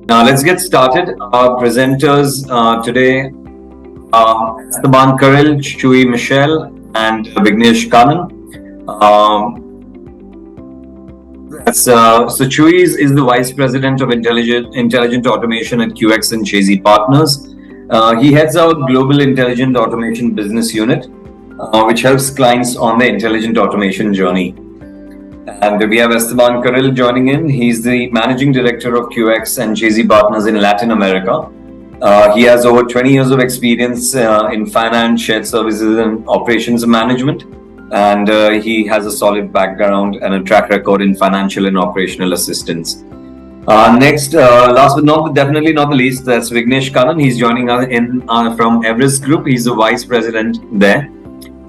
Now let's get started. Our presenters today are Esteban Carril, Chuy Michel, and Vignesh Kannan. So Chuy is the Vice President of Intelligent Automation at QX and Chazy Partners. He heads our Global Intelligent Automation Business Unit, which helps clients on the intelligent automation journey. And we have Esteban Carril joining in. He's the Managing Director of QX and Chazy Partners in Latin America. He has over 20 years of experience in finance, shared services, and operations management. And he has a solid background and a track record in financial and operational assistance. Next, last but definitely not the least, that's Vignesh Kannan. He's joining us from Everest Group. He's the Vice President there.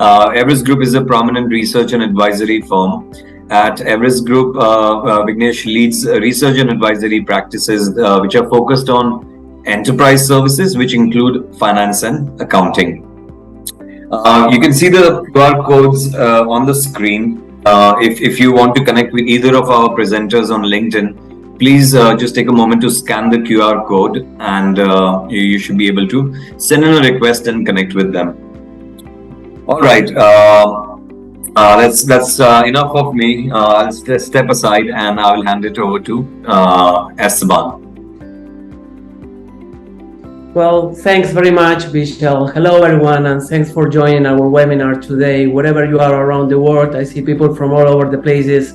Everest Group is a prominent research and advisory firm. At Everest Group, Vignesh leads research and advisory practices which are focused on enterprise services, which include finance and accounting. You can see the QR codes on the screen. If you want to connect with either of our presenters on LinkedIn, please just take a moment to scan the QR code and you should be able to send in a request and connect with them. All right. That's enough of me. I'll step aside and I will hand it over to Esteban. Well, thanks very much, Michel. Hello, everyone, and thanks for joining our webinar today. Wherever you are around the world, I see people from all over the places.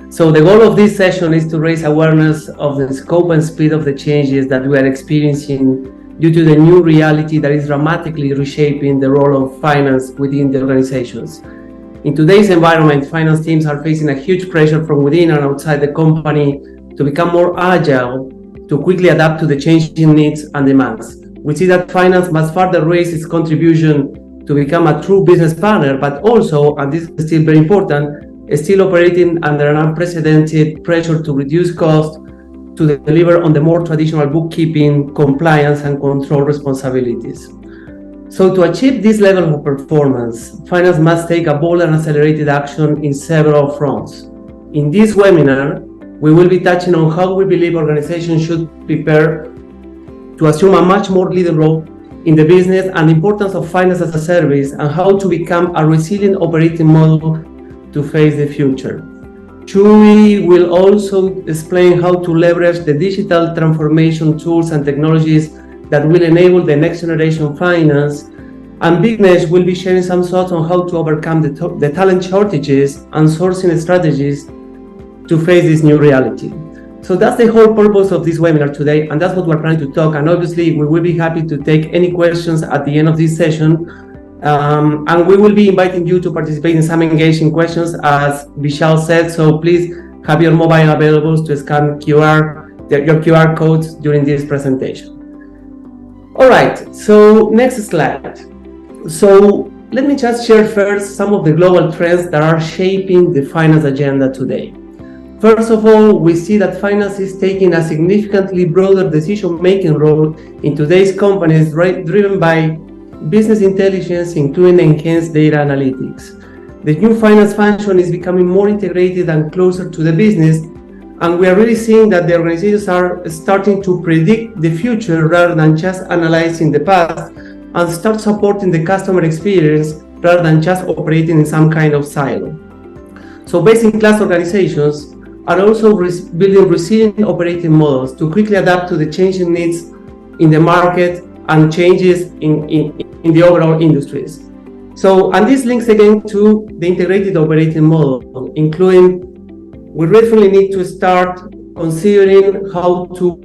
So the goal of this session is to raise awareness of the scope and speed of the changes that we are experiencing due to the new reality that is dramatically reshaping the role of finance within the organizations. In today's environment, finance teams are facing a huge pressure from within and outside the company to become more agile, to quickly adapt to the changing needs and demands. We see that finance must further raise its contribution to become a true business partner, but also, and this is still very important, is still operating under an unprecedented pressure to reduce costs, to deliver on the more traditional bookkeeping, compliance, and control responsibilities. So to achieve this level of performance, finance must take a bold and accelerated action in several fronts. In this webinar, we will be touching on how we believe organizations should prepare to assume a much more leading role in the business and the importance of finance as a service and how to become a resilient operating model to face the future. Chuy will also explain how to leverage the digital transformation tools and technologies that will enable the next generation finance, and Vignesh will be sharing some thoughts on how to overcome the talent shortages and sourcing strategies to face this new reality. So that's the whole purpose of this webinar today, and that's what we're trying to talk. And obviously, we will be happy to take any questions at the end of this session, and we will be inviting you to participate in some engaging questions, as Michel said. So please have your mobile available to scan your QR codes during this presentation. All right, so next slide. So let me just share first some of the global trends that are shaping the finance agenda today. First of all, we see that finance is taking a significantly broader decision-making role in today's companies, driven by business intelligence, including enhanced data analytics. The new finance function is becoming more integrated and closer to the business, and we are really seeing that the organizations are starting to predict the future rather than just analyzing the past, and start supporting the customer experience rather than just operating in some kind of silo. So best-in-class organizations are also building resilient operating models to quickly adapt to the changing needs in the market and changes in the overall industries. So, and this links again to the integrated operating model, including we definitely need to start considering how to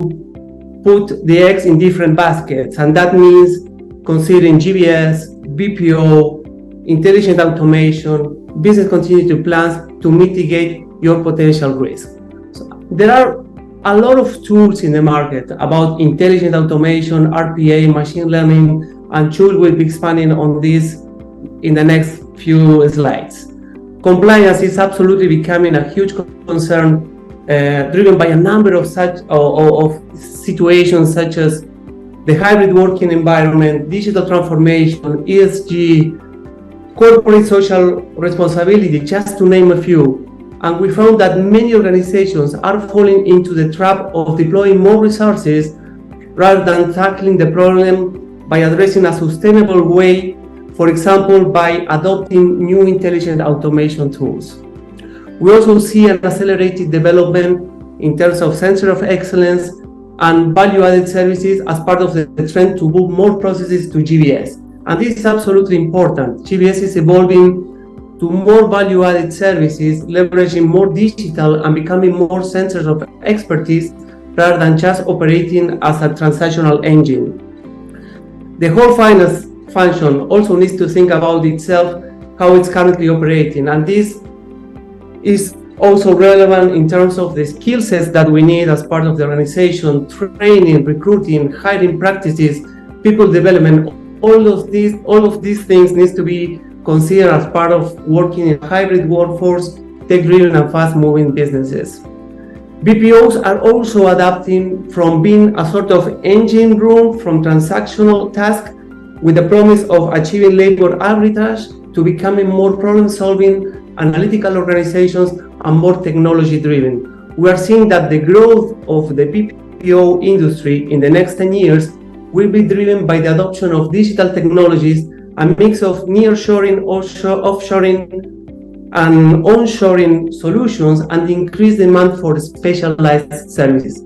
put the eggs in different baskets, and that means considering GBS, BPO, intelligent automation, business continuity plans to mitigate your potential risk. So there are a lot of tools in the market about intelligent automation, RPA, machine learning, and Chuy will be expanding on this in the next few slides. Compliance is absolutely becoming a huge concern, driven by a number of such situations such as the hybrid working environment, digital transformation, ESG, corporate social responsibility, just to name a few. And we found that many organizations are falling into the trap of deploying more resources rather than tackling the problem by addressing a sustainable way, for example, by adopting new intelligent automation tools. We also see an accelerated development in terms of center of excellence and value-added services as part of the trend to move more processes to GBS. And this is absolutely important. GBS is evolving to more value-added services, leveraging more digital and becoming more centers of expertise rather than just operating as a transactional engine. The whole finance function also needs to think about itself, how it's currently operating, and this is also relevant in terms of the skill sets that we need as part of the organization, training, recruiting, hiring practices, people development. All of these things needs to be considered as part of working in a hybrid workforce, tech-driven and fast-moving businesses. BPOs are also adapting from being a sort of engine room from transactional tasks with the promise of achieving labor arbitrage to becoming more problem-solving, analytical organizations and more technology-driven. We are seeing that the growth of the BPO industry in the next 10 years will be driven by the adoption of digital technologies, a mix of nearshoring, offshoring, and onshoring solutions, and increased demand for specialized services.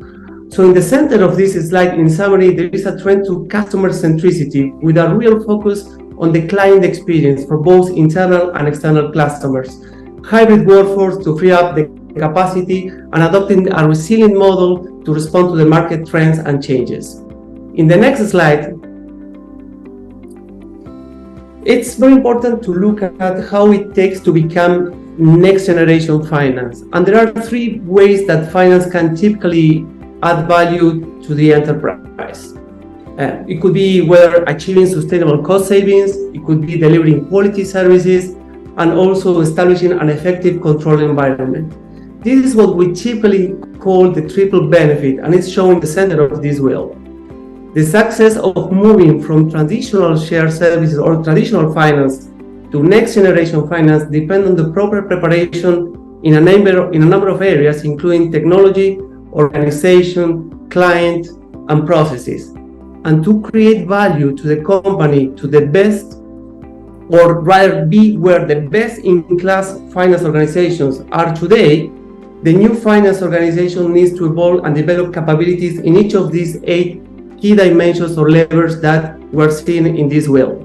So in the center of this slide, in summary, there is a trend to customer centricity with a real focus on the client experience for both internal and external customers. Hybrid workforce to free up the capacity and adopting a resilient model to respond to the market trends and changes. In the next slide, it's very important to look at how it takes to become next generation finance. And there are three ways that finance can typically add value to the enterprise. It could be whether achieving sustainable cost savings, it could be delivering quality services, and also establishing an effective control environment. This is what we typically call the triple benefit, and it's shown in the center of this wheel. The success of moving from traditional shared services or traditional finance to next generation finance depends on the proper preparation in a number of areas, including technology, organization, client, and processes. And to create value to the company to the best, or rather be where the best-in-class finance organizations are today, the new finance organization needs to evolve and develop capabilities in each of these 8 key dimensions or levers that we're seeing in this wheel.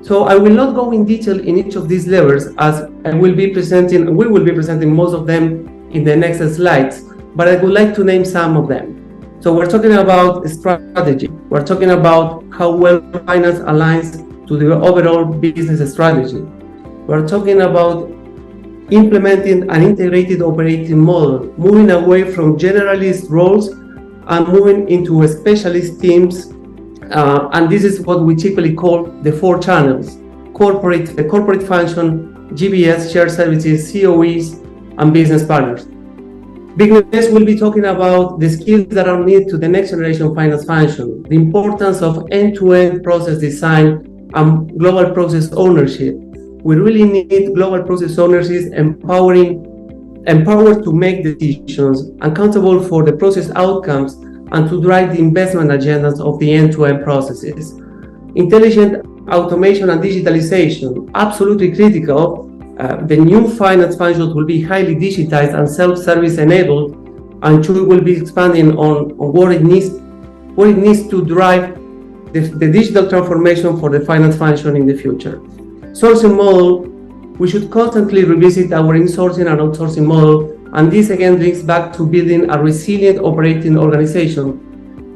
So I will not go in detail in each of these levers, as we will be presenting most of them in the next slides, but I would like to name some of them. So we're talking about strategy. We're talking about how well finance aligns to the overall business strategy. We're talking about implementing an integrated operating model, moving away from generalist roles and moving into specialist teams. And this is what we typically call the 4 channels: the corporate function, GBS, shared services, COEs, and business partners. Vignesh will be talking about the skills that are needed to the next generation finance function, the importance of end-to-end process design and global process ownership. We really need global process ownership empowered to make decisions, accountable for the process outcomes, and to drive the investment agendas of the end-to-end processes. Intelligent automation and digitalization, absolutely critical. The new finance functions will be highly digitized and self-service enabled, and Chuy will be expanding on what it needs to drive the digital transformation for the finance function in the future. Sourcing model, we should constantly revisit our insourcing and outsourcing model, and this again links back to building a resilient operating organization.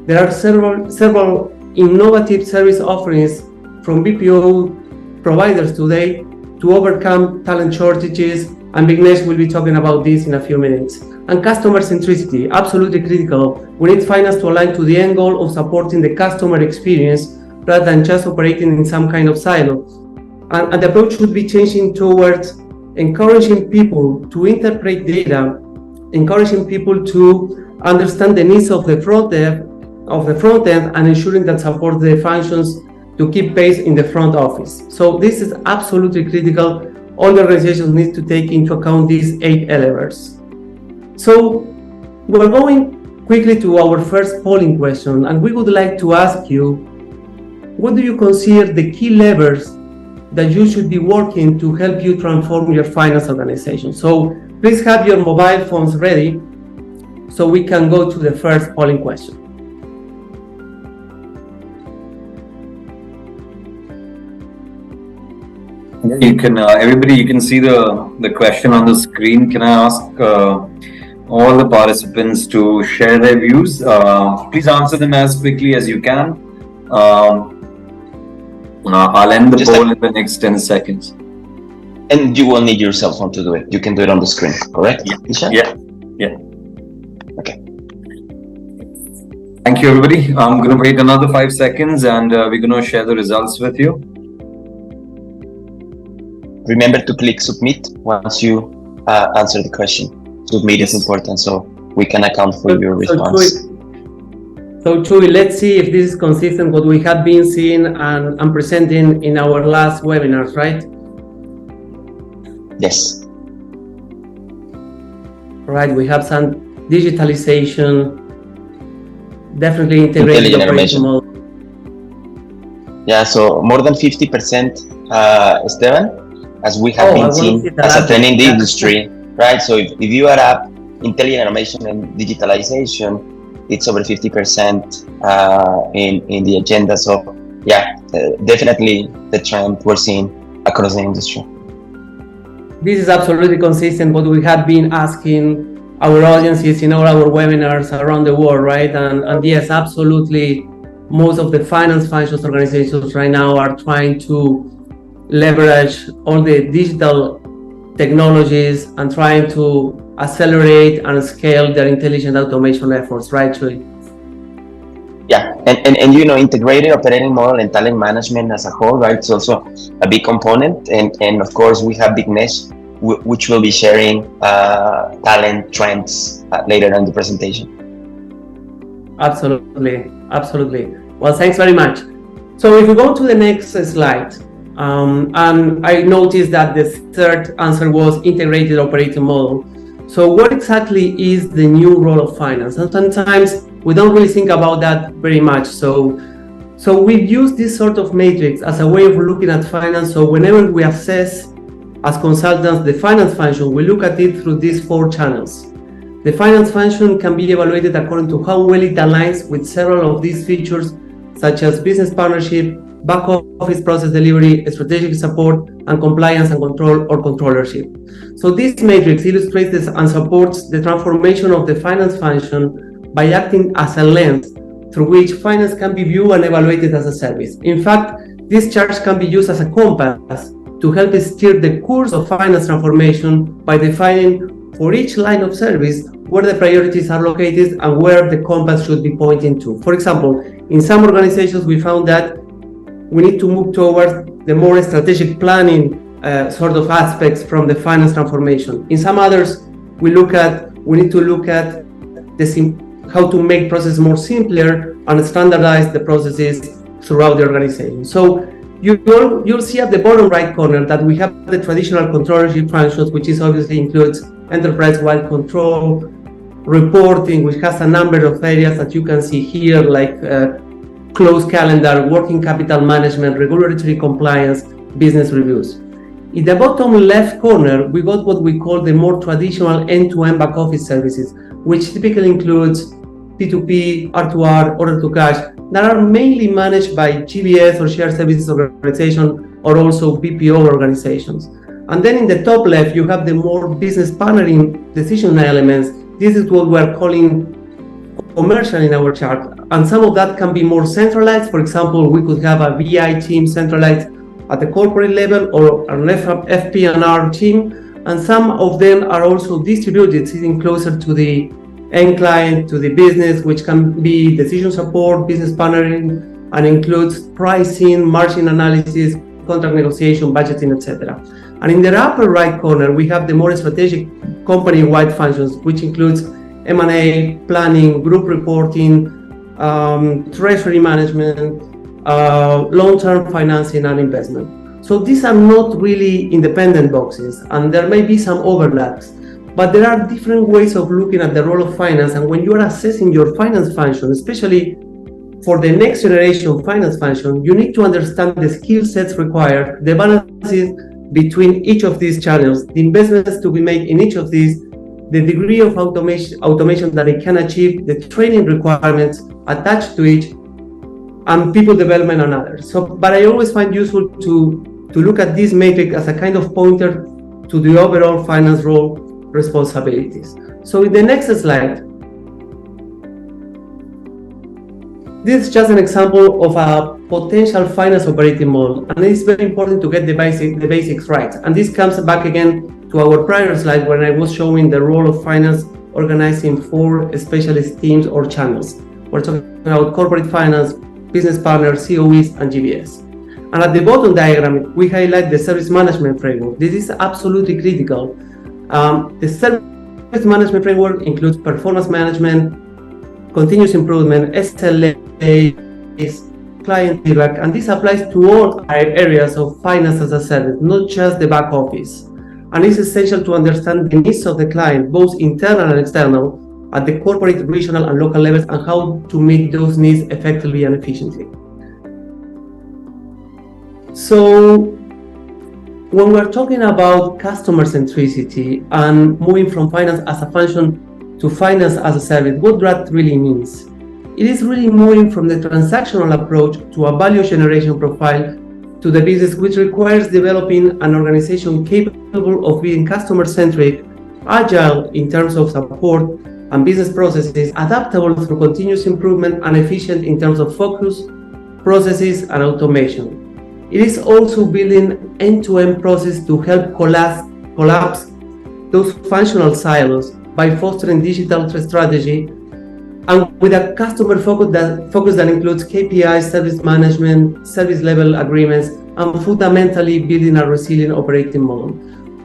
There are several innovative service offerings from BPO providers today to overcome talent shortages, and Vignesh will be talking about this in a few minutes. And customer centricity, absolutely critical. We need finance to align to the end goal of supporting the customer experience rather than just operating in some kind of silo. And the approach should be changing towards encouraging people to interpret data, encouraging people to understand the needs of the front end, and ensuring that support the functions to keep pace in the front office. So this is absolutely critical. all the organizations need to take into account these 8 elements. So we're going quickly to our first polling question, and we would like to ask you, what do you consider the key levers that you should be working to help you transform your finance organization? So please have your mobile phones ready so we can go to the first polling question. You can, everybody, you can see the question on the screen. Can I ask all the participants to share their views? Please answer them as quickly as you can. I'll end the poll in the next 10 seconds. And you will need your cell phone to do it. You can do it on the screen, correct? Yeah. Okay. Thank you, everybody. I'm going to wait another 5 seconds and we're going to share the results with you. Remember to click submit once you answer the question. Submit is important so we can account for your response. So Chuy, let's see if this is consistent with what we have been seeing and presenting in our last webinars, right? Yes. Right, we have some digitalization, definitely integrated operation model. Yeah, so more than 50%, Esteban, as we have been seeing as a trend in the industry, right? So if you add up intelligent automation and digitalization, it's over 50% in the agenda. So yeah, definitely the trend we're seeing across the industry. This is absolutely consistent with what we have been asking our audiences in all our webinars around the world, right? And yes, absolutely, most of the finance functions organizations right now are trying to leverage all the digital technologies and trying to accelerate and scale their intelligent automation efforts, right, Chuy? Yeah, and you know, integrated operating model and talent management as a whole, right? It's also a big component, and of course we have Vignesh, which will be sharing talent trends later in the presentation. Absolutely. Well, thanks very much. So if we go to the next slide, and I noticed that the third answer was integrated operating model. So what exactly is the new role of finance? And sometimes we don't really think about that very much. So we've used this sort of matrix as a way of looking at finance. So whenever we assess as consultants the finance function, we look at it through these 4 channels. The finance function can be evaluated according to how well it aligns with several of these features, such as business partnership, back office process delivery, strategic support, and compliance and control or controllership. So this matrix illustrates this and supports the transformation of the finance function by acting as a lens through which finance can be viewed and evaluated as a service. In fact, this chart can be used as a compass to help steer the course of finance transformation by defining for each line of service where the priorities are located and where the compass should be pointing to. For example, in some organizations we found that we need to move towards the more strategic planning sort of aspects from the finance transformation. In some others, we need to look at how to make processes more simpler and standardize the processes throughout the organization. So you'll see at the bottom right corner that we have the traditional controllership functions, which obviously includes enterprise-wide control, reporting, which has a number of areas that you can see here, like closed calendar, working capital management, regulatory compliance, business reviews. In the bottom left corner, we got what we call the more traditional end-to-end back office services, which typically includes P2P, R2R, order to cash, that are mainly managed by GBS or shared services organization or also BPO organizations. And then in the top left, you have the more business partnering decision elements. This is what we're calling commercial in our chart. And some of that can be more centralized. For example, we could have a BI team centralized at the corporate level or an FP&R team. And some of them are also distributed, sitting closer to the end client, to the business, which can be decision support, business partnering, and includes pricing, margin analysis, contract negotiation, budgeting, etc. And in the upper right corner, we have the more strategic company-wide functions, which includes M&A, planning, group reporting, treasury management, long-term financing and investment. So these are not really independent boxes, and there may be some overlaps, but there are different ways of looking at the role of finance. And when you are assessing your finance function, especially for the next generation finance function, you need to understand the skill sets required, the balances between each of these channels, the investments to be made in each of these, the degree of automation that it can achieve, the training requirements attached to each, and people development and others. So, but I always find useful to look at this matrix as a kind of pointer to the overall finance role responsibilities. So in the next slide, this is just an example of a potential finance operating model, and it's very important to get the basics right. And this comes back again to our prior slide when I was showing the role of finance organized in 4 specialist teams or channels. We're talking about corporate finance, business partners, COEs, and GBS. And at the bottom diagram, we highlight the service management framework. This is absolutely critical. The service management framework includes performance management, continuous improvement, SLAs, client feedback, and this applies to all areas of finance as a service, not just the back office. And it's essential to understand the needs of the client, both internal and external, at the corporate, regional, and local levels, and how to meet those needs effectively and efficiently. So, when we're talking about customer centricity and moving from finance as a function to finance as a service, what that really means? It is really moving from the transactional approach to a value generation profile to the business, which requires developing an organization capable of being customer-centric, agile in terms of support and business processes, adaptable through continuous improvement, and efficient in terms of focus, processes, and automation. It is also building end-to-end process to help collapse those functional silos by fostering digital strategy and with a customer focus that includes KPIs, service management, service level agreements, and fundamentally building a resilient operating model.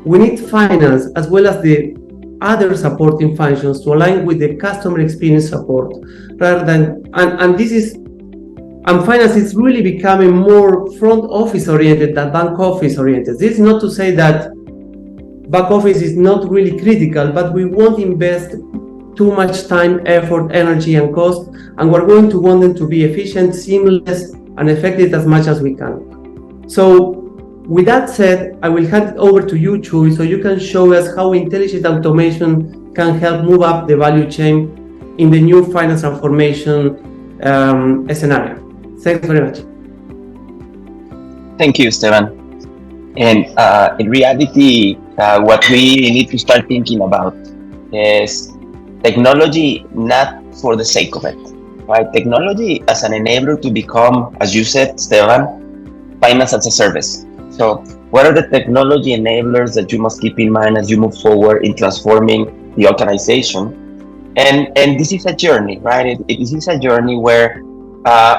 We need finance as well as the other supporting functions to align with the customer experience support rather than, and finance is really becoming more front office oriented than back office oriented. This is not to say that back office is not really critical, but we won't invest too much time, effort, energy, and cost, and we're going to want them to be efficient, seamless, and effective as much as we can. So, with that said, I will hand it over to you, Chuy, so you can show us how intelligent automation can help move up the value chain in the new finance transformation scenario. Thanks very much. Thank you, Esteban. And in reality, what we need to start thinking about is technology not for the sake of it, right? Technology as an enabler to become, as you said, Esteban, finance as a service. So what are the technology enablers that you must keep in mind as you move forward in transforming the organization? And this is a journey, right? It is a journey where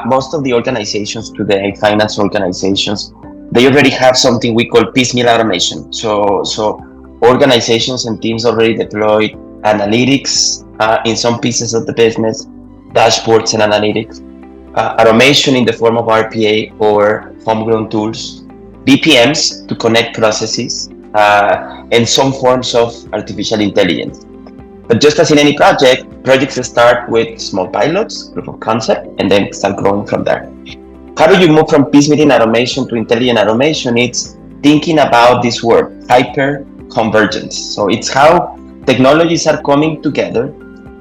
most of the organizations today, finance organizations, they already have something we call piecemeal automation. So organizations and teams already deployed analytics in some pieces of the business, dashboards and analytics, automation in the form of RPA or homegrown tools, BPMs to connect processes, and some forms of artificial intelligence. But just as in any project, projects start with small pilots, proof of concept, and then start growing from there. How do you move from piecemeal automation to intelligent automation? It's thinking about this word, hyper-convergence. So it's how technologies are coming together.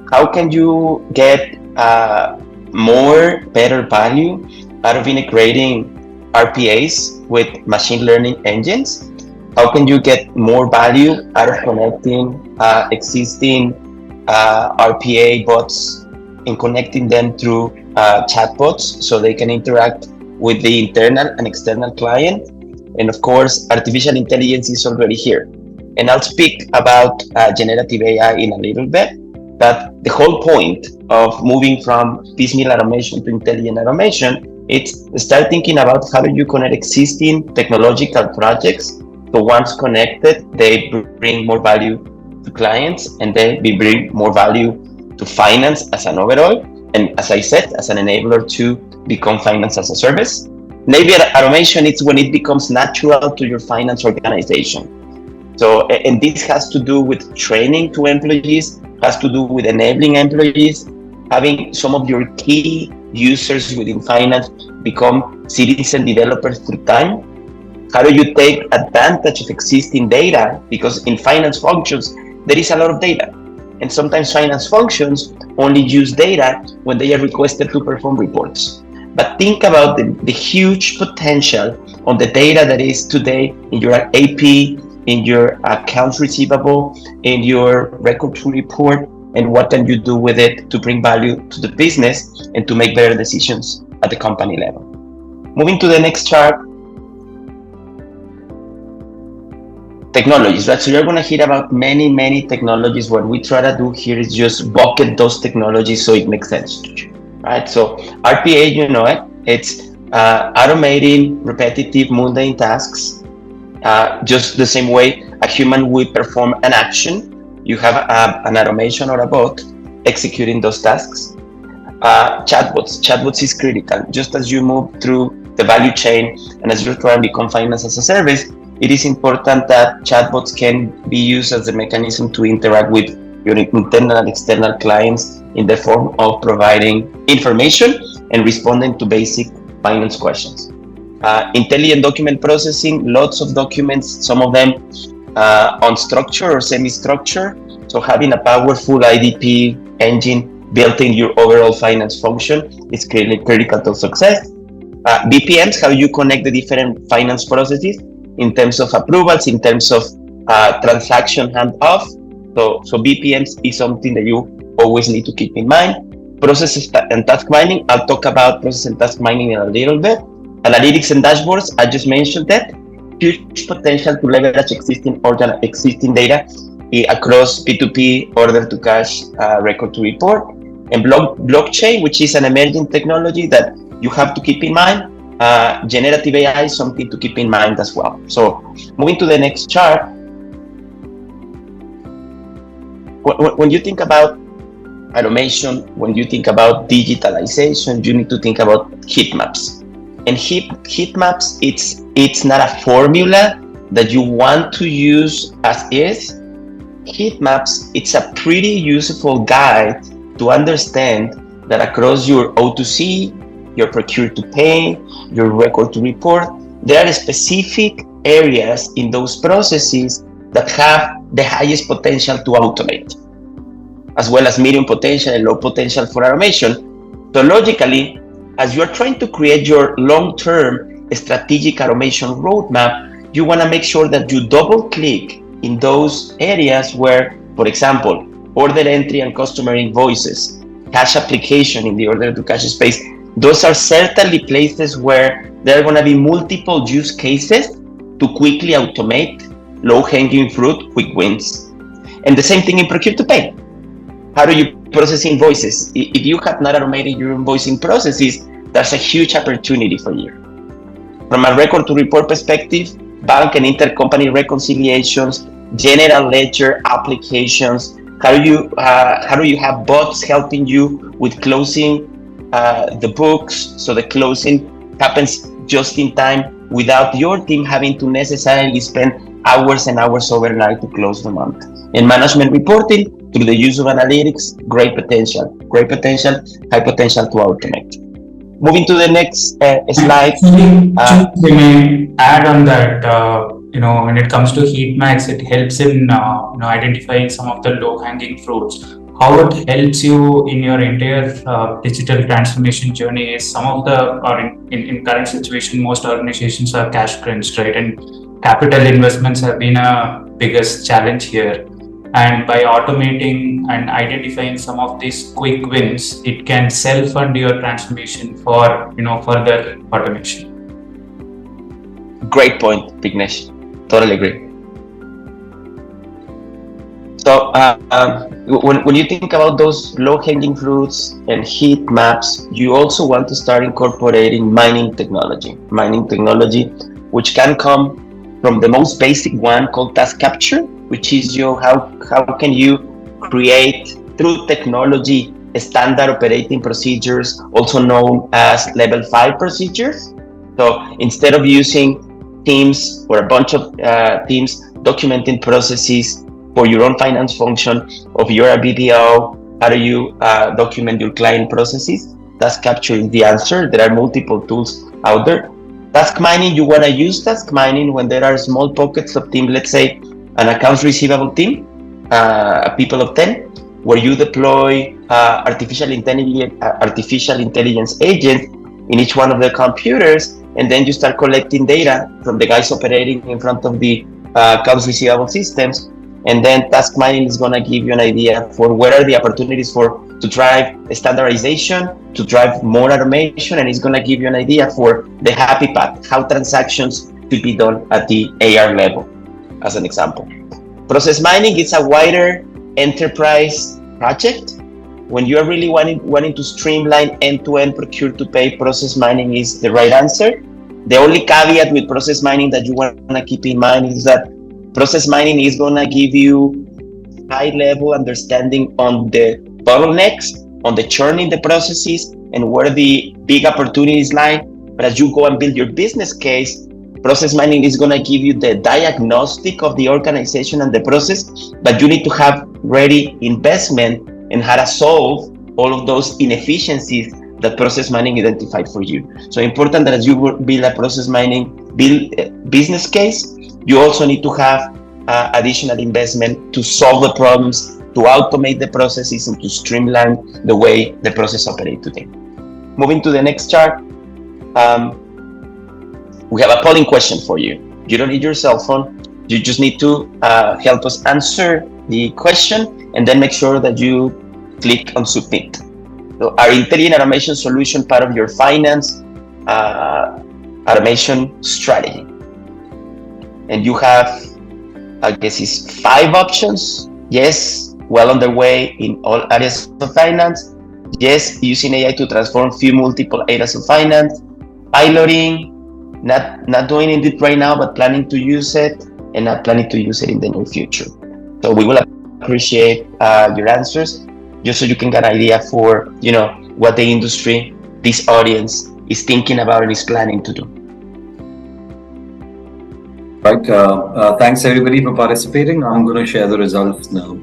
How can you get better value out of integrating RPAs with machine learning engines? How can you get more value out of connecting existing RPA bots and connecting them through chatbots so they can interact with the internal and external client? And of course, artificial intelligence is already here. And I'll speak about generative AI in a little bit, but the whole point of moving from piecemeal automation to intelligent automation, it's start thinking about how do you connect existing technological projects. So once connected, they bring more value to clients and then we bring more value to finance as an overall. And as I said, as an enabler to become finance as a service. Maybe automation is when it becomes natural to your finance organization. So, and this has to do with training to employees, has to do with enabling employees, having some of your key users within finance become citizen developers through time. How do you take advantage of existing data? Because in finance functions, there is a lot of data. And sometimes finance functions only use data when they are requested to perform reports. But think about the huge potential on the data that is today in your AP, in your accounts receivable, in your record to report, and what can you do with it to bring value to the business and to make better decisions at the company level. Moving to the next chart. Technologies, right? So you're going to hear about many technologies. What we try to do here is just bucket those technologies so it makes sense to you, right? So RPA, you know it. It's automating repetitive mundane tasks. Just the same way a human would perform an action, you have an automation or a bot executing those tasks. Chatbots is critical. Just as you move through the value chain and as you're trying to become finance as a service, it is important that chatbots can be used as a mechanism to interact with your internal and external clients in the form of providing information and responding to basic finance questions. Intelligent document processing, lots of documents, some of them unstructured or semi-structured. So having a powerful IDP engine built in your overall finance function is clearly critical to success. BPMs, how you connect the different finance processes in terms of approvals, in terms of transaction handoff. So BPMs is something that you always need to keep in mind. Process and task mining, I'll talk about process and task mining in a little bit. Analytics and dashboards, I just mentioned that. Huge potential to leverage existing data across P2P, order to cash, record to report. And blockchain, which is an emerging technology that you have to keep in mind. Generative AI is something to keep in mind as well. So moving to the next chart. When you think about automation, when you think about digitalization, you need to think about heat maps. And heat maps, it's not a formula that you want to use as is. Heat maps, it's a pretty useful guide to understand that across your O2C, your procure to pay, your record to report, there are specific areas in those processes that have the highest potential to automate, as well as medium potential and low potential for automation. So logically, as you're trying to create your long-term strategic automation roadmap, you want to make sure that you double-click in those areas where, for example, order entry and customer invoices, cash application in the order to cash space, those are certainly places where there are going to be multiple use cases to quickly automate low-hanging fruit, quick wins. And the same thing in procure to pay. How do you process invoices? If you have not automated your invoicing processes, that's a huge opportunity for you. From a record to report perspective, bank and intercompany reconciliations, general ledger applications, how do you have bots helping you with closing the books, so the closing happens just in time without your team having to necessarily spend hours and hours overnight to close the month. In management reporting, through the use of analytics, great potential, high potential to automate. Moving to the next slide. We may add on that, when it comes to heat maps, it helps in identifying some of the low-hanging fruits. How it helps you in your entire digital transformation journey is in current situation, most organizations are cash crunched, right? And capital investments have been a biggest challenge here. And by automating and identifying some of these quick wins, it can self-fund your transformation for further automation. Great point, Vignesh. Totally agree. So when you think about those low-hanging fruits and heat maps, you also want to start incorporating mining technology, which can come from the most basic one called task capture, which is how can you create through technology standard operating procedures, also known as level 5 procedures. So instead of using teams or a bunch of teams documenting processes for your own finance function, of your BPO, how do you document your client processes? Task capture is the answer. There are multiple tools out there. Task mining, you want to use task mining when there are small pockets of team, let's say an accounts receivable team, a people of 10, where you deploy artificial intelligence agents in each one of the computers, and then you start collecting data from the guys operating in front of the accounts receivable systems. And then task mining is going to give you an idea for where are the opportunities to drive standardization, to drive more automation, and it's going to give you an idea for the happy path, how transactions should be done at the AR level, as an example. Process mining is a wider enterprise project. When you are really wanting to streamline end-to-end procure-to-pay, process mining is the right answer. The only caveat with process mining that you want to keep in mind is that process mining is going to give you high-level understanding on the bottlenecks, on the churn in the processes, and where the big opportunities lie. But as you go and build your business case, process mining is going to give you the diagnostic of the organization and the process, but you need to have ready investment and how to solve all of those inefficiencies that process mining identified for you. So important that as you build a process mining business case, you also need to have additional investment to solve the problems, to automate the processes, and to streamline the way the process operates today. Moving to the next chart, we have a polling question for you. You don't need your cell phone. You just need to help us answer the question and then make sure that you click on submit. So are intelligent automation solution part of your finance automation strategy? And you have, I guess it's 5 options. Yes, well on the way in all areas of finance. Yes, using AI to transform few multiple areas of finance. Piloting, not doing it right now, but planning to use it, and not planning to use it in the near future. So we will appreciate your answers, just so you can get an idea for what the industry, this audience, is thinking about and is planning to do. Right. Thanks everybody for participating. I'm going to share the results now.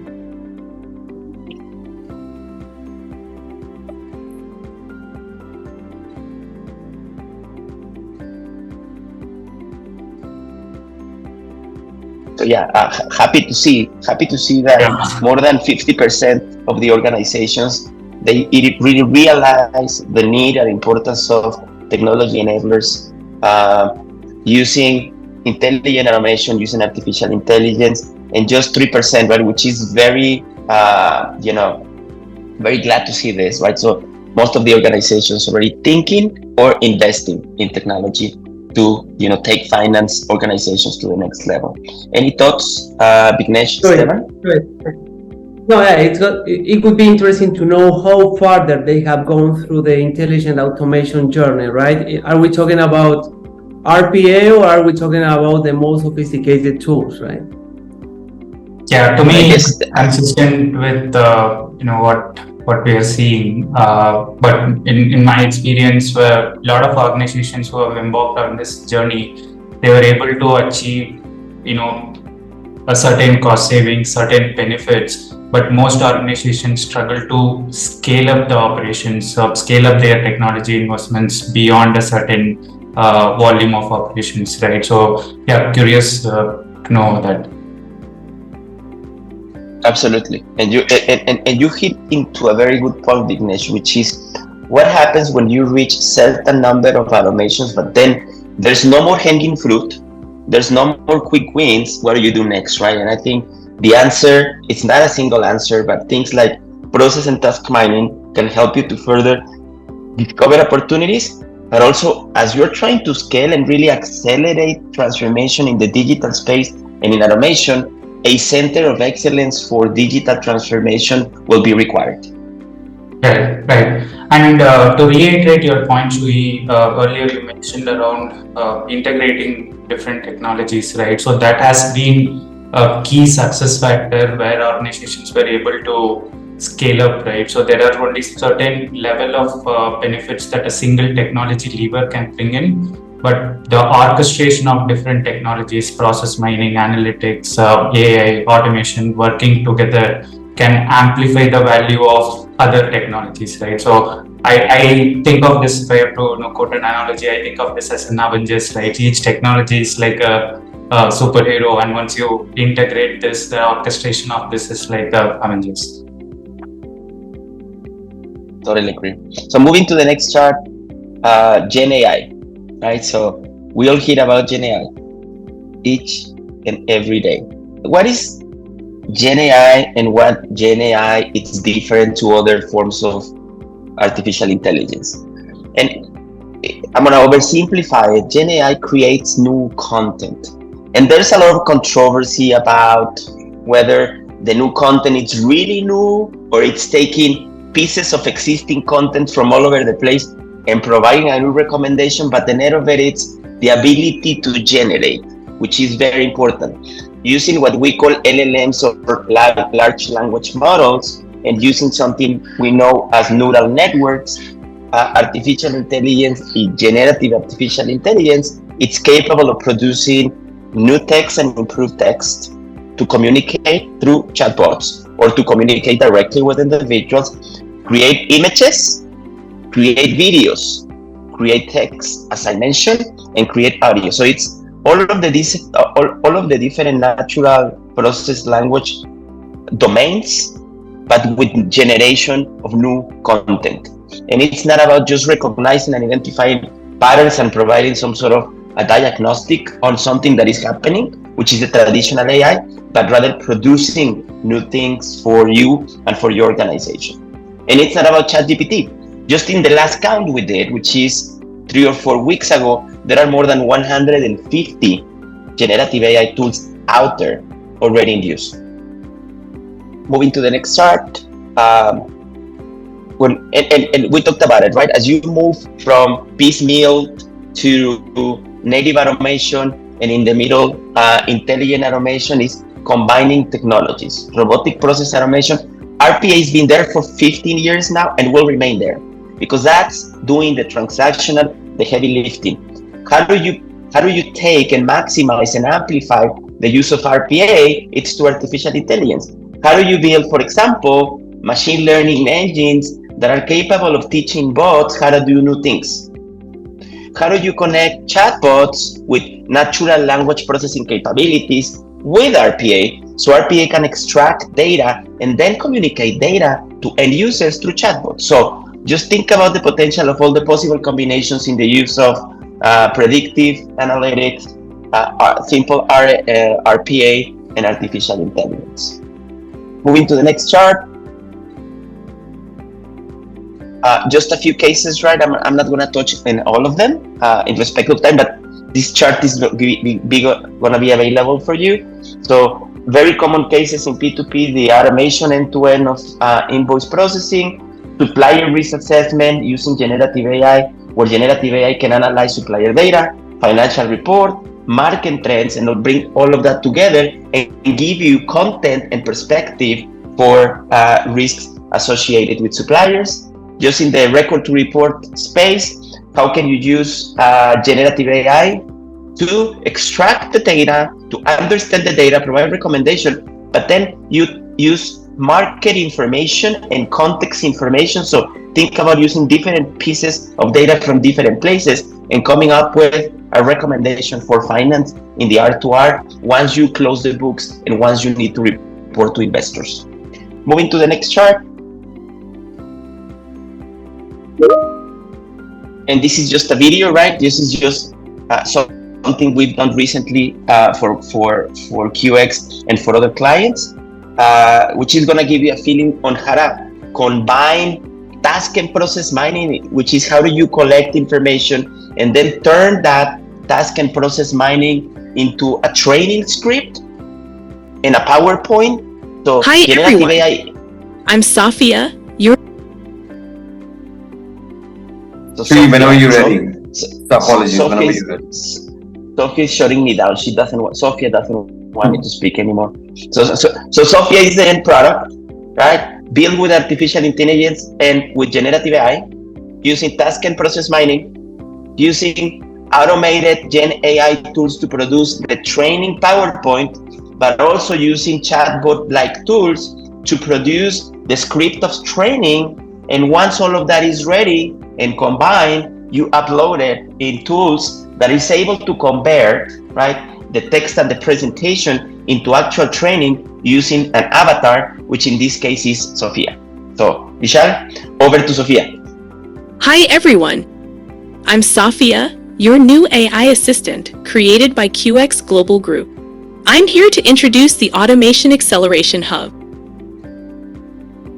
So yeah, happy to see that more than 50% of the organizations, they really realize the need and importance of technology enablers, using intelligent automation, using artificial intelligence, and just 3%, right, which is very, very glad to see this, right? So most of the organizations already thinking or investing in technology to take finance organizations to the next level. Any thoughts, Vignesh, Esteban? No, yeah, it would be interesting to know how further they have gone through the intelligent automation journey, right? Are we talking about RPA or are we talking about the most sophisticated tools, right? Yeah, to me, it's consistent with what we are seeing. But in my experience, where a lot of organizations who have embarked on this journey, they were able to achieve, a certain cost saving, certain benefits. But most organizations struggle to scale up the operations, scale up their technology investments beyond a certain volume of operations, right? So, yeah, curious to know that. Absolutely, and you hit into a very good point, Vignesh, which is what happens when you reach certain number of automations, but then there's no more hanging fruit, there's no more quick wins. What do you do next, right? And I think the answer, it's not a single answer, but things like process and task mining can help you to further discover opportunities, but also as you're trying to scale and really accelerate transformation in the digital space and in automation, a center of excellence for digital transformation will be required. Right. And to reiterate your point, Chuy, earlier you mentioned around integrating different technologies, right? So that has been a key success factor where organizations were able to scale up, right? So there are only certain level of benefits that a single technology lever can bring in. but the orchestration of different technologies, process mining, analytics, AI, automation, working together can amplify the value of other technologies, right? So I think of this, if I have to quote an analogy, I think of this as an Avengers, right? Each technology is like a superhero, and once you integrate this, the orchestration of this is like the Avengers. Totally agree. So moving to the next chart, Gen AI, right? So we all hear about Gen AI each and every day. What is Gen AI and what Gen AI is different to other forms of artificial intelligence? And I'm going to oversimplify it. Gen AI creates new content. And there's a lot of controversy about whether the new content is really new or it's taking pieces of existing content from all over the place and providing a new recommendation. But the net of it is the ability to generate, which is very important. Using what we call LLMs or large language models and using something we know as neural networks, artificial intelligence, generative artificial intelligence, it's capable of producing new text and improved text to communicate through chatbots or to communicate directly with individuals, create images, create videos, create text, as I mentioned, and create audio. So it's all of the different natural process language domains, but with generation of new content. And it's not about just recognizing and identifying patterns and providing some sort of a diagnostic on something that is happening, which is the traditional AI, but rather producing new things for you and for your organization. And it's not about ChatGPT. Just in the last count we did, which is 3 or 4 weeks ago, there are more than 150 generative AI tools out there already in use. Moving to the next chart. And we talked about it, right? As you move from piecemeal to native automation, and in the middle, intelligent automation is combining technologies. Robotic process automation, RPA has been there for 15 years now and will remain there because that's doing the transactional, the heavy lifting. How do you take and maximize and amplify the use of RPA? It's to artificial intelligence. How do you build, for example, machine learning engines that are capable of teaching bots how to do new things? How do you connect chatbots with natural language processing capabilities with RPA so RPA can extract data and then communicate data to end users through chatbots? So just think about the potential of all the possible combinations in the use of predictive analytics, simple RPA, and artificial intelligence. Moving to the next chart. Just a few cases, right? I'm not going to touch on all of them in respect of time, but this chart is going to be available for you. So very common cases in P2P, the automation end-to-end of invoice processing, supplier risk assessment using generative AI, where generative AI can analyze supplier data, financial report, market trends, and it'll bring all of that together and give you content and perspective for risks associated with suppliers. Just in the record to report space, how can you use generative AI to extract the data, to understand the data, provide recommendation, but then you use market information and context information. So think about using different pieces of data from different places and coming up with a recommendation for finance in the R2R once you close the books and once you need to report to investors. Moving to the next chart. And this is just a video, right? This is just something we've done recently for QX and for other clients, which is going to give you a feeling on how to combine task and process mining, which is how do you collect information and then turn that task and process mining into a training script in a PowerPoint. So hi everyone, AI, I'm Safia. Chuy, whenever you're ready. Apologies, whenever you're ready. Sophia is shutting me down. Sophia doesn't want me to speak anymore. So Sophia is the end product, right? Built with artificial intelligence and with generative AI, using task and process mining, using automated Gen AI tools to produce the training PowerPoint, but also using chatbot-like tools to produce the script of training. And once all of that is ready and combined, you upload it in tools that is able to convert, right, the text and the presentation into actual training using an avatar, which in this case is Sophia. So, Michel, over to Sophia. Hi everyone, I'm Sophia, your new AI assistant created by QX Global Group. I'm here to introduce the Automation Acceleration Hub.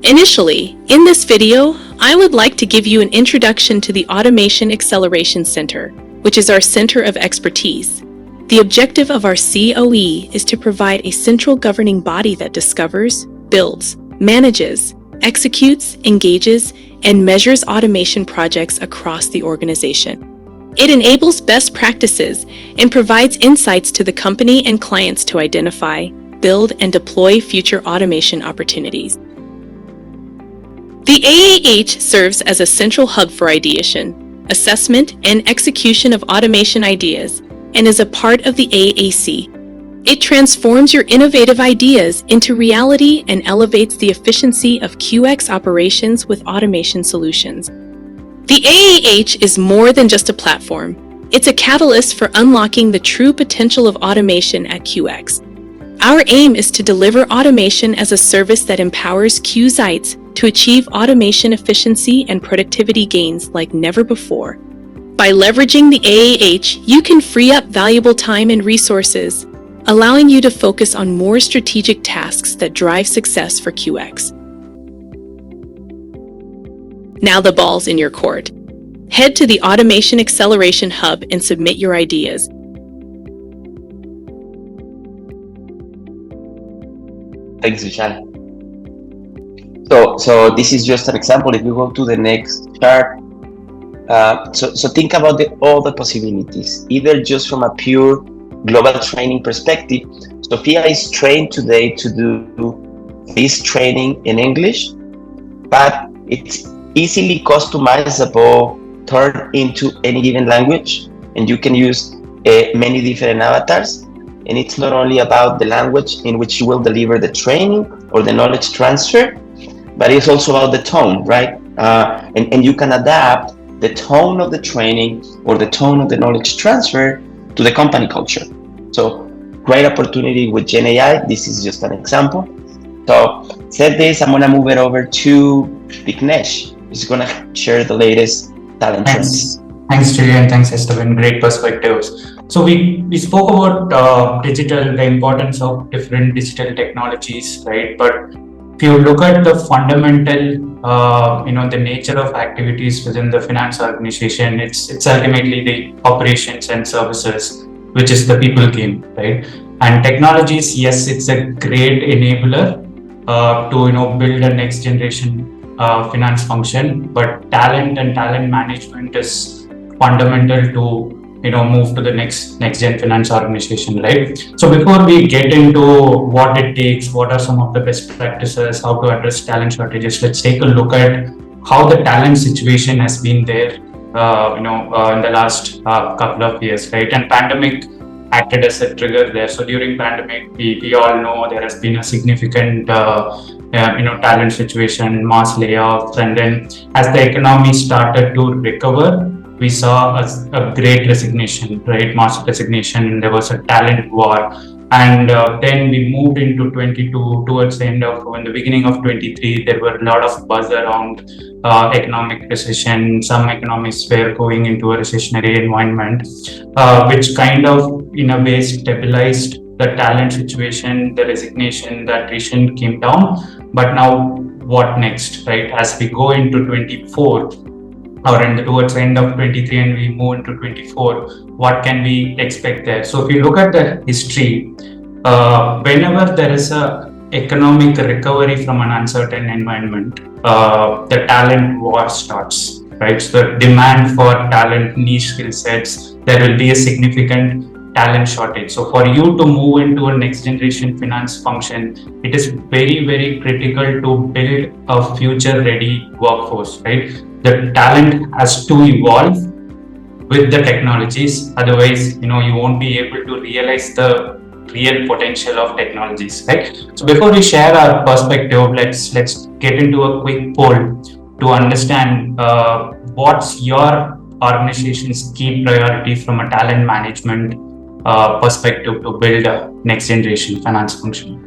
Initially, in this video, I would like to give you an introduction to the Automation Acceleration Center, which is our center of expertise. The objective of our COE is to provide a central governing body that discovers, builds, manages, executes, engages, and measures automation projects across the organization. It enables best practices and provides insights to the company and clients to identify, build, and deploy future automation opportunities. The AAH serves as a central hub for ideation, assessment, and execution of automation ideas, and is a part of the AAC. It transforms your innovative ideas into reality and elevates the efficiency of QX operations with automation solutions. The AAH is more than just a platform. It's a catalyst for unlocking the true potential of automation at QX. Our aim is to deliver automation as a service that empowers QZites to achieve automation efficiency and productivity gains like never before. By leveraging the AAH, you can free up valuable time and resources, allowing you to focus on more strategic tasks that drive success for QX. Now the ball's in your court. Head to the Automation Acceleration Hub and submit your ideas. Thanks, Vishal. So this is just an example. If we go to the next chart, so think about all the possibilities, either just from a pure global training perspective. Sophia is trained today to do this training in English, but it's easily customizable, turned into any given language, and you can use many different avatars. And it's not only about the language in which you will deliver the training or the knowledge transfer, but it's also about the tone, right? And you can adapt the tone of the training or the tone of the knowledge transfer to the company culture. So great opportunity with Gen AI. This is just an example. So said this, I'm gonna move it over to Vignesh. He's gonna share the latest talent trends. Thanks, Chuy, and thanks, Esteban. Great perspectives. So we spoke about digital, the importance of different digital technologies, right? But if you look at the fundamental, the nature of activities within the finance organization, it's ultimately the operations and services, which is the people game, right? And technologies, yes, it's a great enabler to build a next generation finance function, but talent and talent management is fundamental to move to the next gen finance organization, right? So before we get into what it takes, what are some of the best practices, how to address talent shortages, let's take a look at how the talent situation has been there in the last couple of years, right? And pandemic acted as a trigger there. So during pandemic, we all know there has been a significant talent situation, mass layoffs, and then as the economy started to recover, we saw a great resignation, right? Mass resignation, and there was a talent war. And then we moved into 22 towards the end of, in the beginning of 23, there were a lot of buzz around economic recession. Some economists were going into a recessionary environment, which kind of, in a way, stabilized the talent situation, the resignation, the attrition came down. But now what next, right? As we go into 24, or towards the end of 23 and we move into 24, what can we expect there? So if you look at the history, whenever there is a economic recovery from an uncertain environment, the talent war starts, right? So the demand for talent, niche skill sets, there will be a significant talent shortage. So for you to move into a next generation finance function, it is very, very critical to build a future ready workforce, right? The talent has to evolve with the technologies. Otherwise, you won't be able to realize the real potential of technologies, right? So before we share our perspective, let's get into a quick poll to understand what's your organization's key priority from a talent management perspective to build a next generation finance function.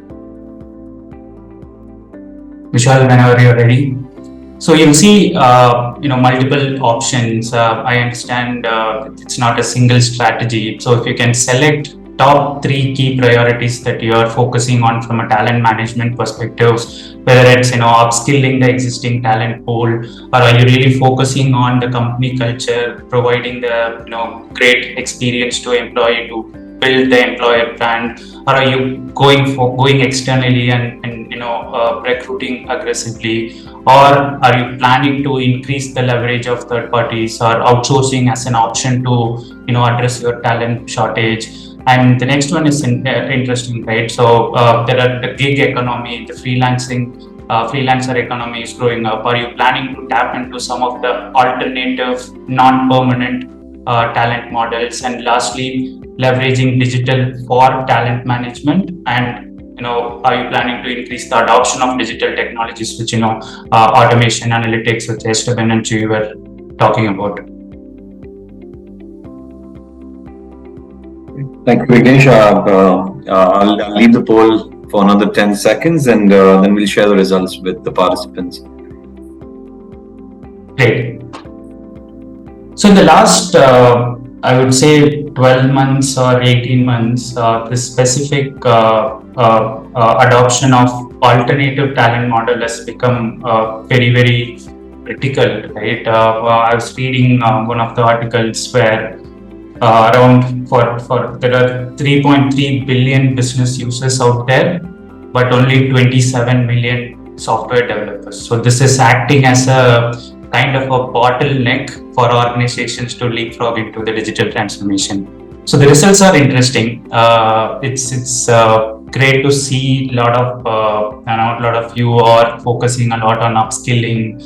Michel, whenever you're ready. So you'll see, multiple options. I understand it's not a single strategy. So if you can select top 3 key priorities that you are focusing on from a talent management perspective, whether it's upskilling the existing talent pool, or are you really focusing on the company culture, providing the great experience to employee to build the employer brand, or are you going externally and recruiting aggressively, or are you planning to increase the leverage of third parties or outsourcing as an option to address your talent shortage? And the next one is interesting, right? So there are the gig economy, the freelancer economy is growing up. Are you planning to tap into some of the alternative non-permanent talent models? And lastly, leveraging digital for talent management, and are you planning to increase the adoption of digital technologies, which automation, analytics, which Esteban and Chuy were talking about? Thank you, Vignesh. I'll leave the poll for another 10 seconds, and then we'll share the results with the participants. Great. So in the last, I would say 12 months or 18 months, the specific adoption of alternative talent model has become very, very critical, right? I was reading one of the articles where there are 3.3 billion business users out there, but only 27 million software developers. So this is acting as a kind of a bottleneck for organizations to leapfrog into the digital transformation. So the results are interesting. It's great to see a lot of you are focusing a lot on upskilling,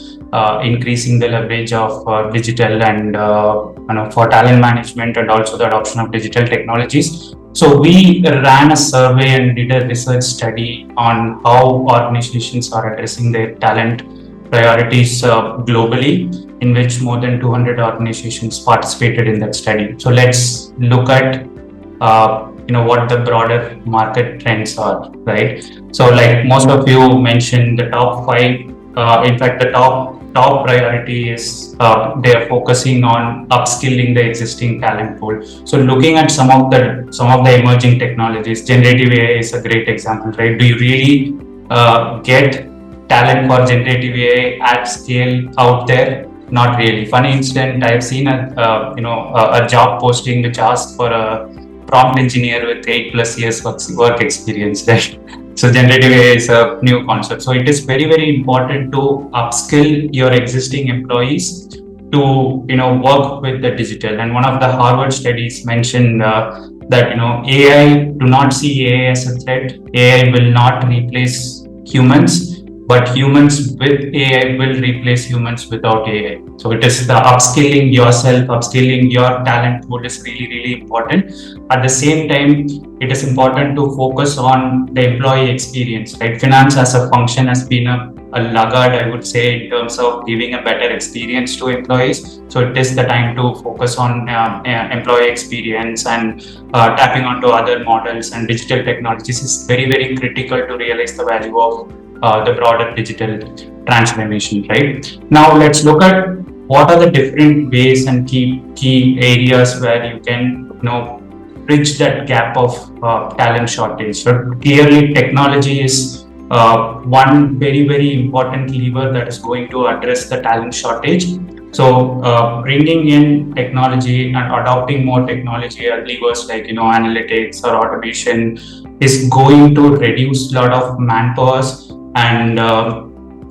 increasing the leverage of digital and for talent management, and also the adoption of digital technologies. So we ran a survey and did a research study on how organizations are addressing their talent priorities globally, in which more than 200 organizations participated in that study. So let's look at what the broader market trends are, right? So like most of you mentioned, the top 5, in fact the top priority is they are focusing on upskilling the existing talent pool. So looking at some of the emerging technologies, generative AI is a great example, right? Do you really get talent for generative AI at scale out there? Not really. Funny incident, I've seen a job posting which asked for a prompt engineer with 8+ years work experience, right? So generative AI is a new concept. So it is very, very important to upskill your existing employees to work with the digital. And one of the Harvard studies mentioned that AI, do not see AI as a threat. AI will not replace humans, but humans with AI will replace humans without AI. So it is the upskilling yourself, upskilling your talent pool is really, really important. At the same time, it is important to focus on the employee experience, right? Finance as a function has been a laggard, I would say, in terms of giving a better experience to employees. So it is the time to focus on employee experience, and tapping onto other models and digital technologies is very, very critical to realize the value of the broader digital transformation, right? Now let's look at what are the different ways and key areas where you can bridge that gap of talent shortage. So clearly technology is one very, very important lever that is going to address the talent shortage. So bringing in technology and adopting more technology levers like analytics or automation is going to reduce a lot of manpowers, and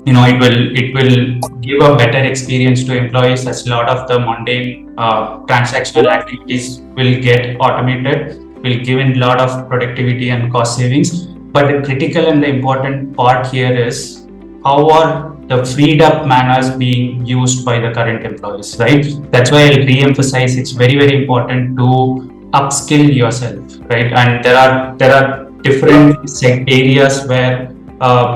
it will give a better experience to employees, as a lot of the mundane transactional activities will get automated, will give in a lot of productivity and cost savings. But the critical and the important part here is how are the freed up manners being used by the current employees, right? That's why I'll re-emphasize it's very, very important to upskill yourself, right? And there are different areas where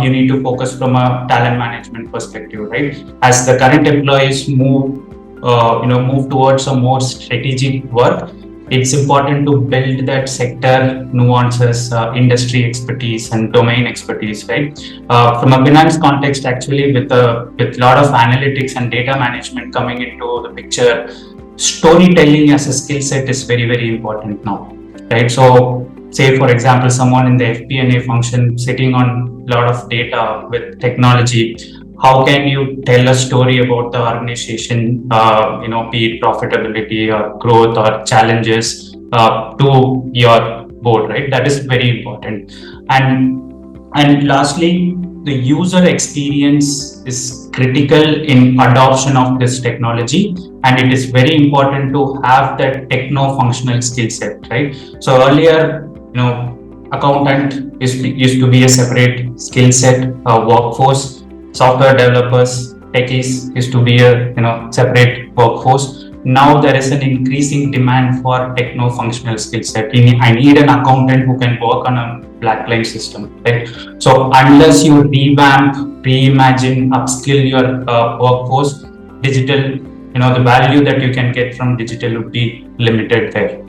you need to focus from a talent management perspective, right? As the current employees move towards a more strategic work, it's important to build that sector nuances, industry expertise, and domain expertise, right? From a finance context, actually, with a lot of analytics and data management coming into the picture, storytelling as a skill set is very, very important now, right? So, say for example, someone in the FP&A function sitting on a lot of data with technology, how can you tell a story about the organization, be it profitability or growth or challenges to your board, right? That is very important. And lastly, the user experience is critical in adoption of this technology, and it is very important to have that techno-functional skill set, right? So earlier, accountant used to be a separate skill set, workforce. Software developers, techies used to be a separate workforce. Now there is an increasing demand for techno-functional skill set. I need an accountant who can work on a blackline system, right? So unless you revamp, reimagine, upskill your workforce, digital, the value that you can get from digital would be limited there.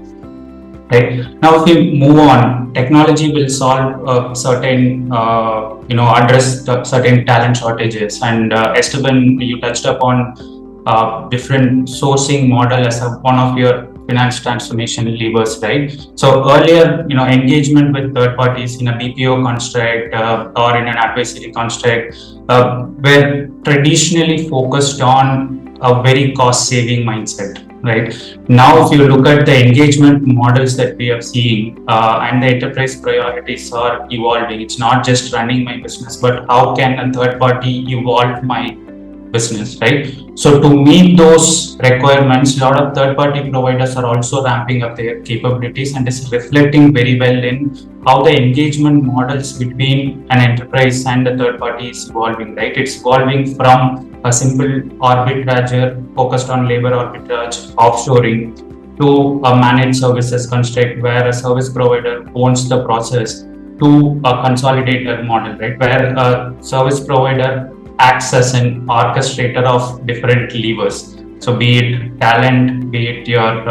Right. Now, if we move on, technology will solve certain, address certain talent shortages. And Esteban, you touched upon different sourcing model as one of your finance transformation levers, right? So earlier, engagement with third parties in a BPO construct or in an advisory construct were traditionally focused on a very cost-saving mindset. Right now, if you look at the engagement models that we are seeing and the enterprise priorities are evolving, it's not just running my business, but how can a third party evolve my business, right? So to meet those requirements, a lot of third party providers are also ramping up their capabilities, and is reflecting very well in how the engagement models between an enterprise and the third party is evolving, right? It's evolving from a simple arbitrager focused on labor arbitrage, offshoring, to a managed services construct where a service provider owns the process, to a consolidator model, right? Where a service provider acts as an orchestrator of different levers. So be it talent, be it your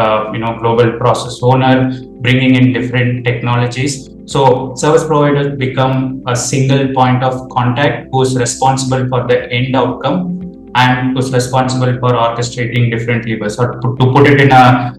global process owner, bringing in different technologies. So service providers become a single point of contact who's responsible for the end outcome and who's responsible for orchestrating different levers. Or to put it in a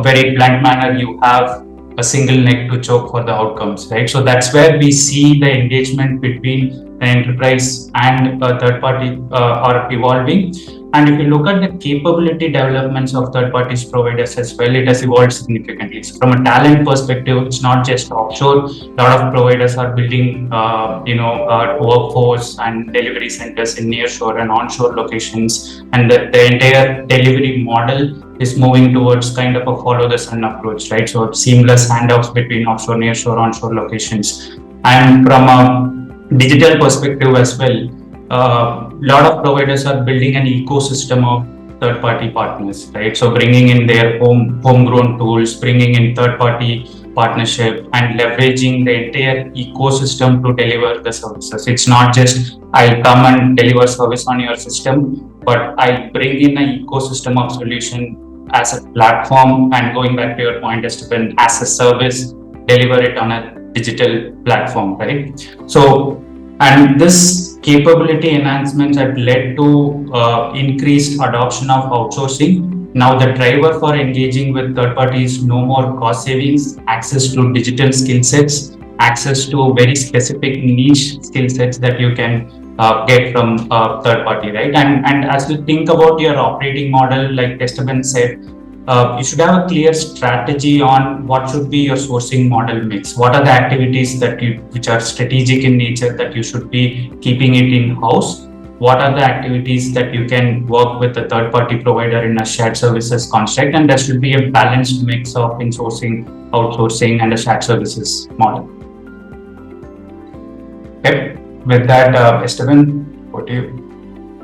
very blunt manner, you have a single neck to choke for the outcomes, right? So that's where we see the engagement between an enterprise and a third party are evolving. And if you look at the capability developments of third parties providers as well, it has evolved significantly. So from a talent perspective, it's not just offshore. A lot of providers are building, workforce and delivery centers in nearshore and onshore locations. And the entire delivery model is moving towards kind of a follow the sun approach, right? So seamless handoffs between offshore, nearshore, onshore locations. And from a digital perspective as well, a lot of providers are building an ecosystem of third-party partners, right? So bringing in their homegrown tools, bringing in third-party partnership, and leveraging the entire ecosystem to deliver the services. It's not just I'll come and deliver service on your system, but I'll bring in an ecosystem of solution as a platform, and going back to your point, Esteban, as a service, deliver it on a digital platform, right? So, and this capability enhancements have led to increased adoption of outsourcing. Now the driver for engaging with third parties, no more cost savings, access to digital skill sets, access to very specific niche skill sets that you can get from third party, right? And as you think about your operating model, like Esteban said, you should have a clear strategy on what should be your sourcing model mix. What are the activities which are strategic in nature that you should be keeping it in-house? What are the activities that you can work with a third-party provider in a shared services construct? And there should be a balanced mix of insourcing, outsourcing, and a shared services model. Okay. With that, Esteban, what do you?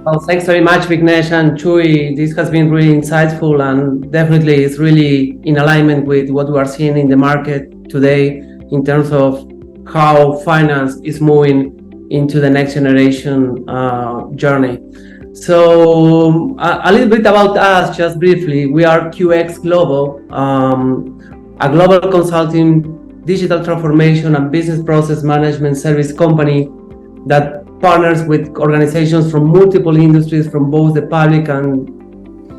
Well, thanks very much, Vignesh and Chuy. This has been really insightful and definitely is really in alignment with what we are seeing in the market today in terms of how finance is moving into the next generation journey. So a little bit about us, just briefly. We are QX Global, a global consulting, digital transformation and business process management service company that partners with organizations from multiple industries from both the public and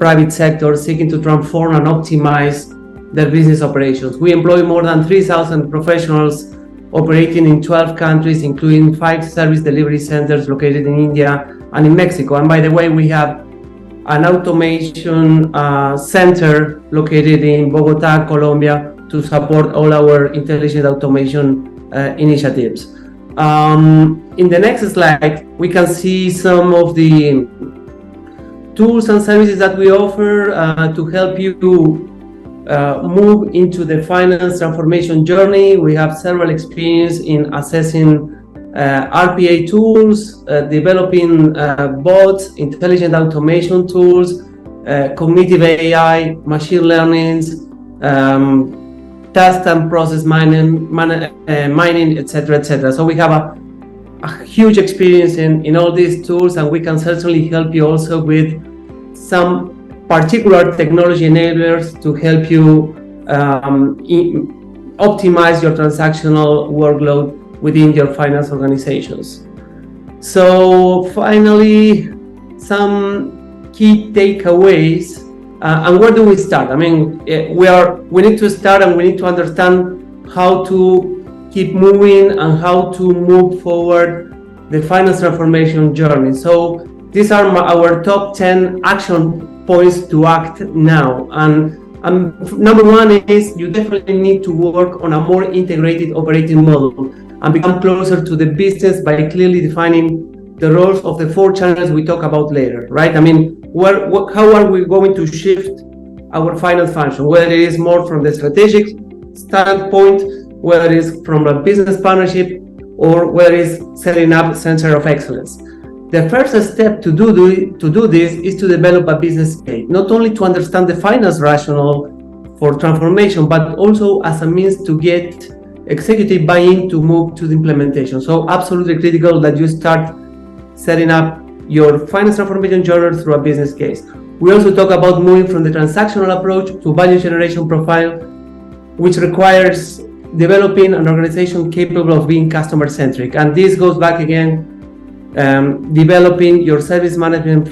private sector seeking to transform and optimize their business operations. We employ more than 3,000 professionals operating in 12 countries, including 5 service delivery centers located in India and in Mexico. And by the way, we have an automation center located in Bogota, Colombia, to support all our intelligent automation initiatives. In the next slide, we can see some of the tools and services that we offer to help you move into the finance transformation journey. We have several experience in assessing RPA tools, developing bots, intelligent automation tools, cognitive AI, machine learnings, task and process mining, etc., etc. So we have a huge experience in all these tools, and we can certainly help you also with some particular technology enablers to help you optimize your transactional workload within your finance organizations. So finally, some key takeaways. And where do we start? I mean, we need to start and we need to understand how to keep moving and how to move forward the finance transformation journey. So these are our top 10 action points to act now. And number one is you definitely need to work on a more integrated operating model and become closer to the business by clearly defining the roles of the 4 channels we talk about later, right? I mean, how are we going to shift our finance function, whether it is more from the strategic standpoint, whether it is from a business partnership, or whether it is setting up a center of excellence. The first step to do this is to develop a business case, not only to understand the finance rationale for transformation, but also as a means to get executive buy-in to move to the implementation. So absolutely critical that you start setting up your finance transformation journey through a business case. We also talk about moving from the transactional approach to value generation profile, which requires developing an organization capable of being customer-centric. And this goes back again, developing your service management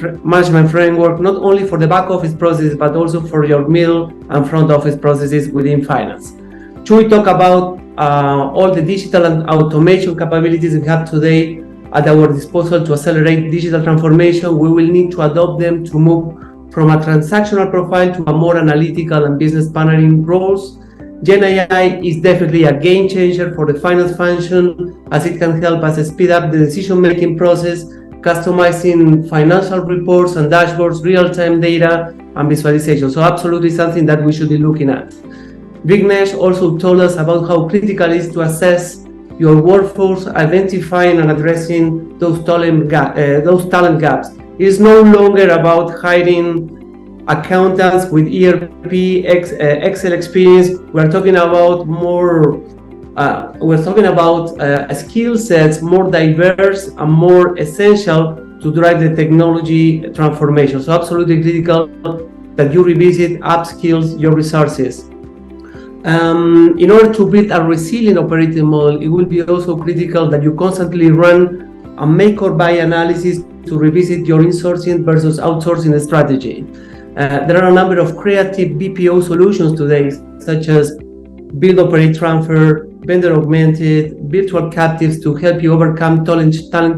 framework, not only for the back office processes, but also for your middle and front office processes within finance. Chuy talk about all the digital and automation capabilities we have today at our disposal to accelerate digital transformation. We will need to adopt them to move from a transactional profile to a more analytical and business partnering roles. Gen AI is definitely a game changer for the finance function, as it can help us speed up the decision-making process, customizing financial reports and dashboards, real-time data, and visualization. So absolutely something that we should be looking at. Vignesh also told us about how critical it is to assess your workforce, identifying and addressing those talent gaps. It is no longer about hiring accountants with ERP, Excel experience. We're talking about skill sets more diverse and more essential to drive the technology transformation. So absolutely critical that you revisit, upskills your resources. In order to build a resilient operating model, it will be also critical that you constantly run a make or buy analysis to revisit your insourcing versus outsourcing strategy. There are a number of creative BPO solutions today, such as build, operate, transfer, vendor augmented, virtual captives to help you overcome talent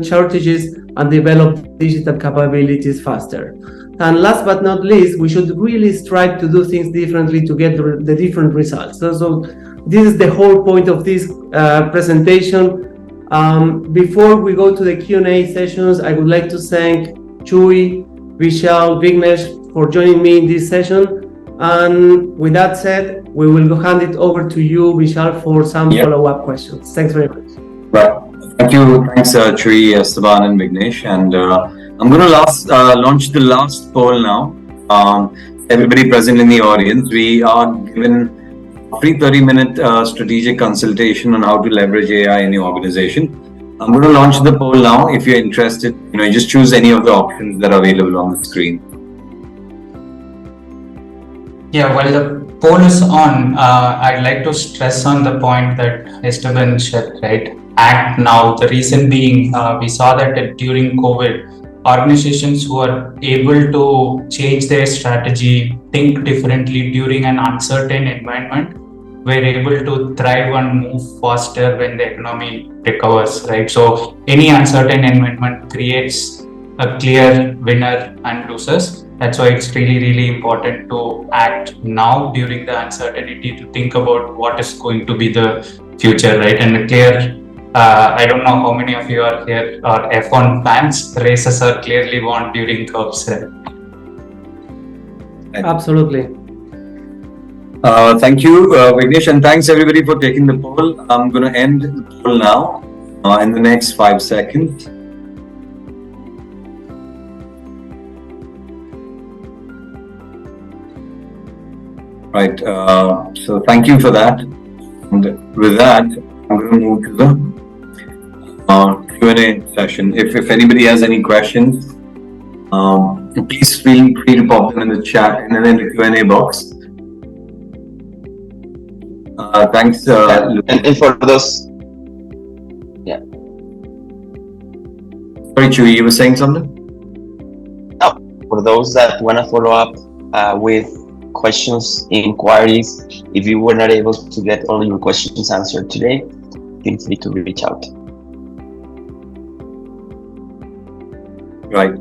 shortages and develop digital capabilities faster. And last but not least, we should really strive to do things differently to get the different results. So this is the whole point of this presentation. Before we go to the Q&A sessions, I would like to thank Chuy, Michel, Vignesh for joining me in this session. And with that said, we will hand it over to you, Michel, for some follow-up questions. Thanks very much. Right. Thank you. Thanks, Chuy, Esteban, and Vignesh. And I'm going to launch the last poll now. Everybody present in the audience, we are given a free 30-minute strategic consultation on how to leverage AI in your organization. I'm going to launch the poll now. If you're interested, you just choose any of the options that are available on the screen. Yeah, while the poll is on, I'd like to stress on the point that Esteban said, right? Act now. The reason being, we saw that during COVID, organizations who are able to change their strategy, think differently during an uncertain environment, were able to thrive and move faster when the economy recovers, right? So any uncertain environment creates a clear winner and losers. That's why it's really, really important to act now during the uncertainty, to think about what is going to be the future, right? And a clear, I don't know how many of you are here are F1 fans. Races are clearly won during curbs, right? Absolutely. Thank you, Vignesh, and thanks everybody for taking the poll. I'm going to end the poll now in the next 5 seconds. Right, so thank you for that. And with that, I'm going to move to the Q&A session. If anybody has any questions, please feel free to pop them in the chat and then in the Q&A box. Thanks. And for those, Sorry, Chuy, you were saying something? For those that want to follow up with questions, inquiries, if you were not able to get all your questions answered today, feel free to reach out. Right.